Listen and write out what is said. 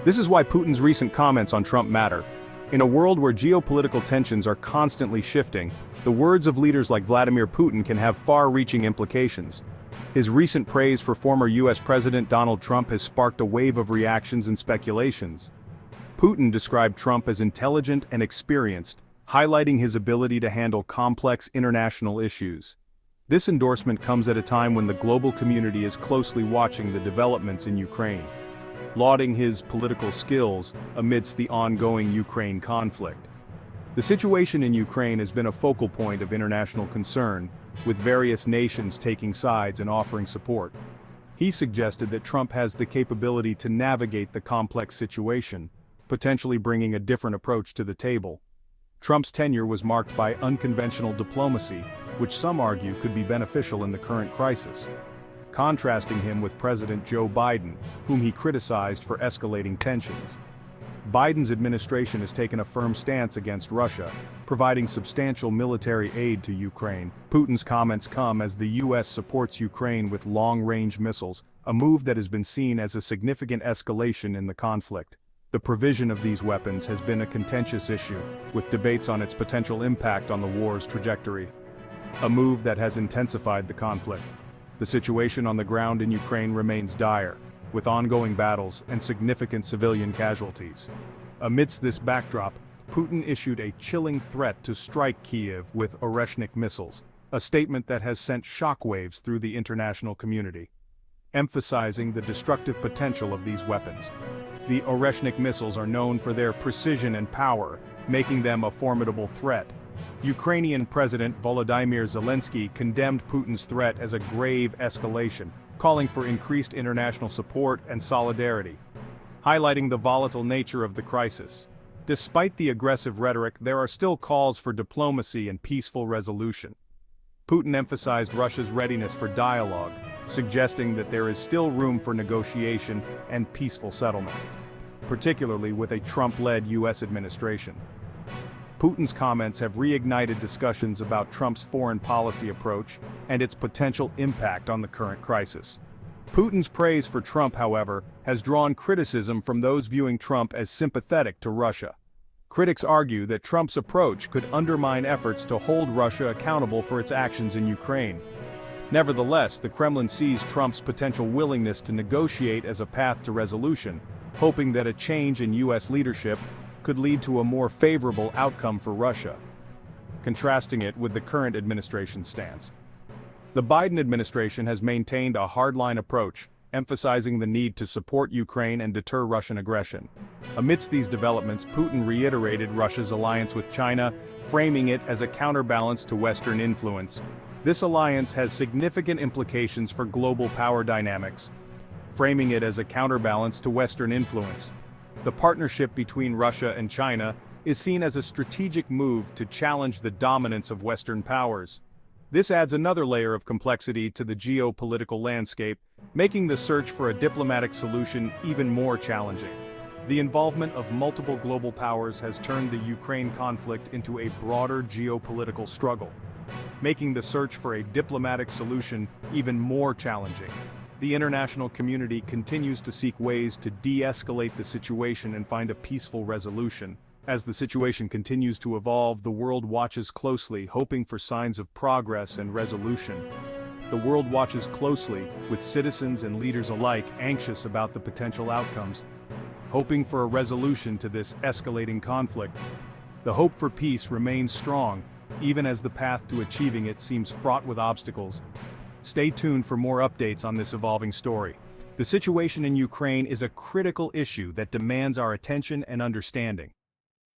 This is why Putin's recent comments on Trump matter. In a world where geopolitical tensions are constantly shifting, the words of leaders like Vladimir Putin can have far-reaching implications. His recent praise for former US President Donald Trump has sparked a wave of reactions and speculations. Putin described Trump as intelligent and experienced, highlighting his ability to handle complex international issues. This endorsement comes at a time when the global community is closely watching the developments in Ukraine, lauding his political skills amidst the ongoing Ukraine conflict. The situation in Ukraine has been a focal point of international concern, with various nations taking sides and offering support. He suggested that Trump has the capability to navigate the complex situation, potentially bringing a different approach to the table. Trump's tenure was marked by unconventional diplomacy, which some argue could be beneficial in the current crisis, contrasting him with President Joe Biden, whom he criticized for escalating tensions. Biden's administration has taken a firm stance against Russia, providing substantial military aid to Ukraine. Putin's comments come as the US supports Ukraine with long-range missiles, a move that has been seen as a significant escalation in the conflict. The provision of these weapons has been a contentious issue, with debates on its potential impact on the war's trajectory. A move that has intensified the conflict. The situation on the ground in Ukraine remains dire, with ongoing battles and significant civilian casualties. Amidst this backdrop, Putin issued a chilling threat to strike Kyiv with Oreshnik missiles, a statement that has sent shockwaves through the international community, emphasizing the destructive potential of these weapons. The Oreshnik missiles are known for their precision and power, making them a formidable threat. Ukrainian President Volodymyr Zelensky condemned Putin's threat as a grave escalation, calling for increased international support and solidarity, highlighting the volatile nature of the crisis. Despite the aggressive rhetoric, there are still calls for diplomacy and peaceful resolution. Putin emphasized Russia's readiness for dialogue, suggesting that there is still room for negotiation and peaceful settlement, particularly with a Trump-led US administration. Putin's comments have reignited discussions about Trump's foreign policy approach and its potential impact on the current crisis. Putin's praise for Trump, however, has drawn criticism from those viewing Trump as sympathetic to Russia. Critics argue that Trump's approach could undermine efforts to hold Russia accountable for its actions in Ukraine. Nevertheless, the Kremlin sees Trump's potential willingness to negotiate as a path to resolution, hoping that a change in US leadership could lead to a more favorable outcome for Russia, contrasting it with the current administration's stance. The Biden administration has maintained a hardline approach, emphasizing the need to support Ukraine and deter Russian aggression. Amidst these developments, Putin reiterated Russia's alliance with China, framing it as a counterbalance to Western influence. This alliance has significant implications for global power dynamics, framing it as a counterbalance to Western influence. The partnership between Russia and China is seen as a strategic move to challenge the dominance of Western powers. This adds another layer of complexity to the geopolitical landscape, making the search for a diplomatic solution even more challenging. The involvement of multiple global powers has turned the Ukraine conflict into a broader geopolitical struggle, making the search for a diplomatic solution even more challenging. The international community continues to seek ways to de-escalate the situation and find a peaceful resolution. As the situation continues to evolve, the world watches closely, hoping for signs of progress and resolution. The world watches closely, with citizens and leaders alike anxious about the potential outcomes, hoping for a resolution to this escalating conflict. The hope for peace remains strong, even as the path to achieving it seems fraught with obstacles. Stay tuned for more updates on this evolving story. The situation in Ukraine is a critical issue that demands our attention and understanding.